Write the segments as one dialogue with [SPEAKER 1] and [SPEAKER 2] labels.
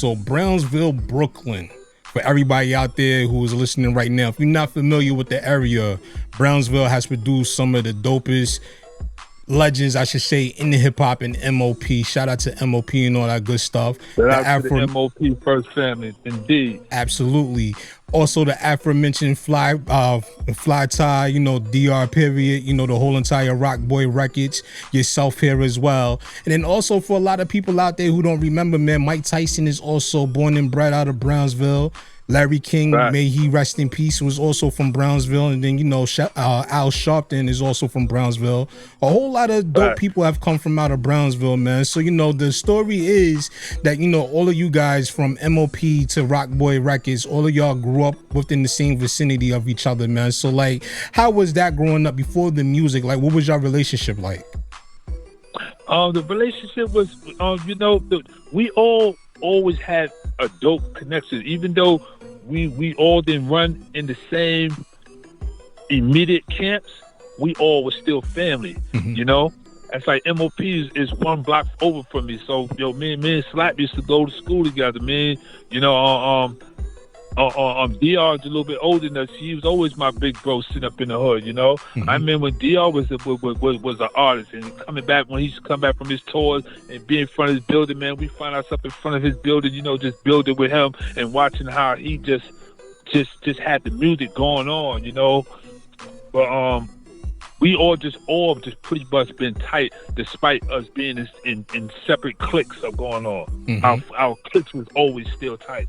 [SPEAKER 1] So Brownsville, Brooklyn. For everybody out there who is listening right now, if you're not familiar with the area, Brownsville has produced some of the dopest legends, I should say, in the hip hop and M.O.P. Shout out to M.O.P. and all that good stuff.
[SPEAKER 2] Shout out to the M.O.P. first family, indeed.
[SPEAKER 1] Absolutely. Also the aforementioned Fly Tie, you know, DR period, you know, the whole entire Rockboy records, yourself here as well. And then also for a lot of people out there who don't remember, man, Mike Tyson is also born and bred out of Brownsville. Larry King, right, may he rest in peace, was also from Brownsville. And then, you know, Al Sharpton is also from Brownsville. A whole lot of dope people have come from out of Brownsville, man. So, you know, the story is that, you know, all of you guys from M.O.P. to Rockboy Records, all of y'all grew up within the same vicinity of each other, man. So, like, how was that growing up before the music? Like, what was your relationship like?
[SPEAKER 2] The relationship was, you know, we all always had a dope connection, even though we all didn't run in the same immediate camps. We all were still family, you know. It's like M.O.P. is 1 block over from me, so yo, me and Slap used to go to school together, man. You know, DR is a little bit older than us. He was always my big bro sitting up in the hood, you know. I remember when DR was an artist, and coming back, when he used to come back from his tours and be in front of his building, man, we find ourselves in front of his building, you know, just building with him and watching how he just had the music going on, you know. But we all just pretty much been tight, despite us being in separate cliques of going on. Our cliques was always still tight.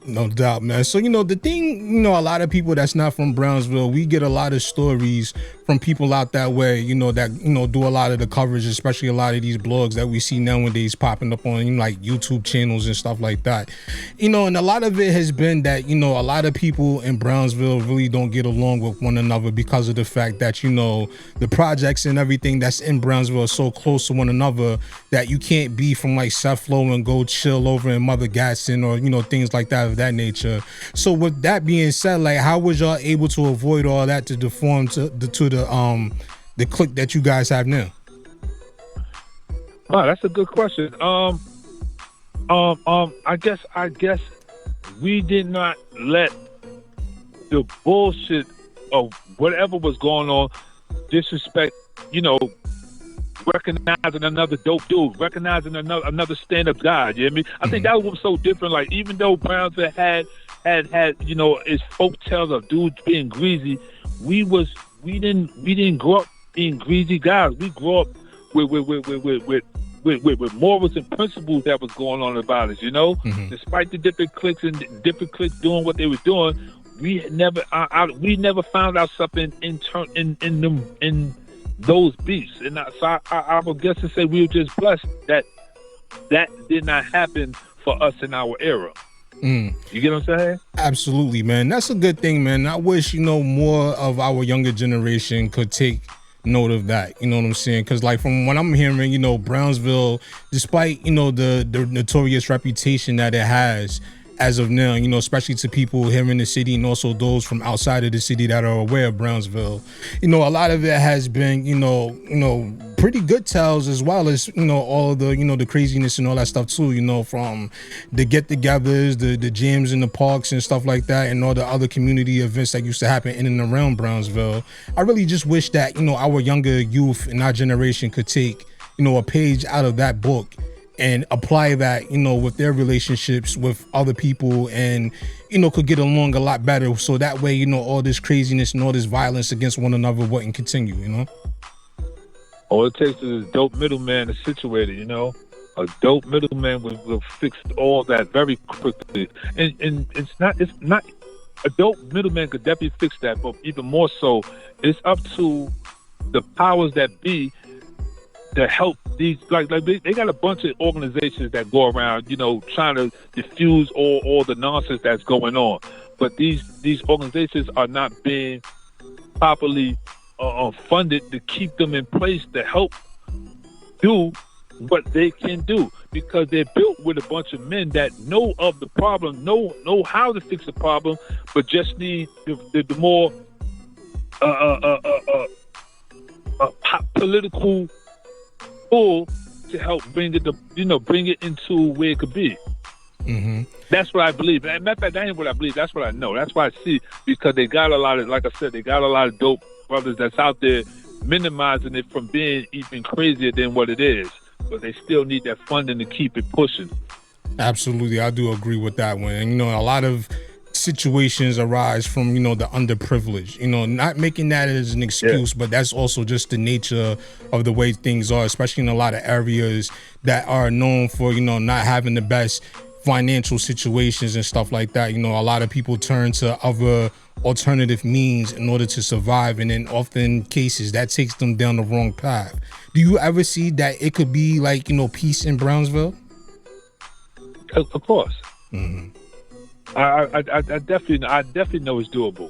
[SPEAKER 1] No doubt, man. So, you know, the thing, you know, a lot of people that's not from Brownsville, we get a lot of stories from people out that way, you know, that, you know, do a lot of the coverage, especially a lot of these blogs that we see nowadays popping up on, you know, like YouTube channels and stuff like that. You know, and a lot of it has been that, you know, a lot of people in Brownsville really don't get along with one another because of the fact that, you know, the projects and everything that's in Brownsville are so close to one another that you can't be from like Seth Low and go chill over in Mother Gatson or, you know, things like that of that nature. So with that being said, like, how was y'all able to avoid all that to deform to the clique that you guys have now?
[SPEAKER 2] Oh, that's a good question. I guess we did not let the bullshit of whatever was going on disrespect, you know, recognizing another dope dude, recognizing another stand-up guy. You know what I mean? I think that was so different. Like, even though Brownsville had you know, its folk tales of dudes being greasy, we didn't grow up being greasy guys. We grew up with morals and principles that was going on about us. You know, despite the different cliques doing what they were doing, we never found ourselves in those beats. And so I would guess to say we were just blessed that did not happen for us in our era. You get what I'm saying?
[SPEAKER 1] Absolutely, man. That's a good thing, man. I wish, you know, more of our younger generation could take note of that. You know what I'm saying? Because, like, from what I'm hearing, you know, Brownsville, despite, you know, the notorious reputation that it has as of now, you know, especially to people here in the city and also those from outside of the city that are aware of Brownsville, you know, a lot of it has been, you know, pretty good tales, as well as, you know, all of the, you know, the craziness and all that stuff too, you know, from the get-togethers, the jams in the parks and stuff like that, and all the other community events that used to happen in and around Brownsville. I really just wish that, you know, our younger youth and our generation could take, you know, a page out of that book and apply that, you know, with their relationships with other people, and, you know, could get along a lot better. So that way, you know, all this craziness and all this violence against one another wouldn't continue, you know?
[SPEAKER 2] All it takes is a dope middleman to situate it, you know? A dope middleman will fix all that very quickly. And it's not a dope middleman could definitely fix that, but even more so, it's up to the powers that be to help these, like they got a bunch of organizations that go around, you know, trying to diffuse all the nonsense that's going on. But these organizations are not being properly funded to keep them in place to help do what they can do, because they're built with a bunch of men that know of the problem, know how to fix the problem, but just need the more political pull to help bring it into where it could be. That's what I believe. Matter of fact, that ain't what I believe. That's what I know. That's what I see, because they got a lot of, like I said, they got a lot of dope brothers that's out there minimizing it from being even crazier than what it is. But they still need that funding to keep it pushing.
[SPEAKER 1] Absolutely, I do agree with that one. And, you know, a lot of situations arise from, you know, the underprivileged, you know, not making that as an excuse, but that's also just the nature of the way things are, especially in a lot of areas that are known for, you know, not having the best financial situations and stuff like that. You know, a lot of people turn to other alternative means in order to survive, and in often cases that takes them down the wrong path. Do you ever see that it could be like, you know, peace in Brownsville?
[SPEAKER 2] Of course. I definitely know it's doable.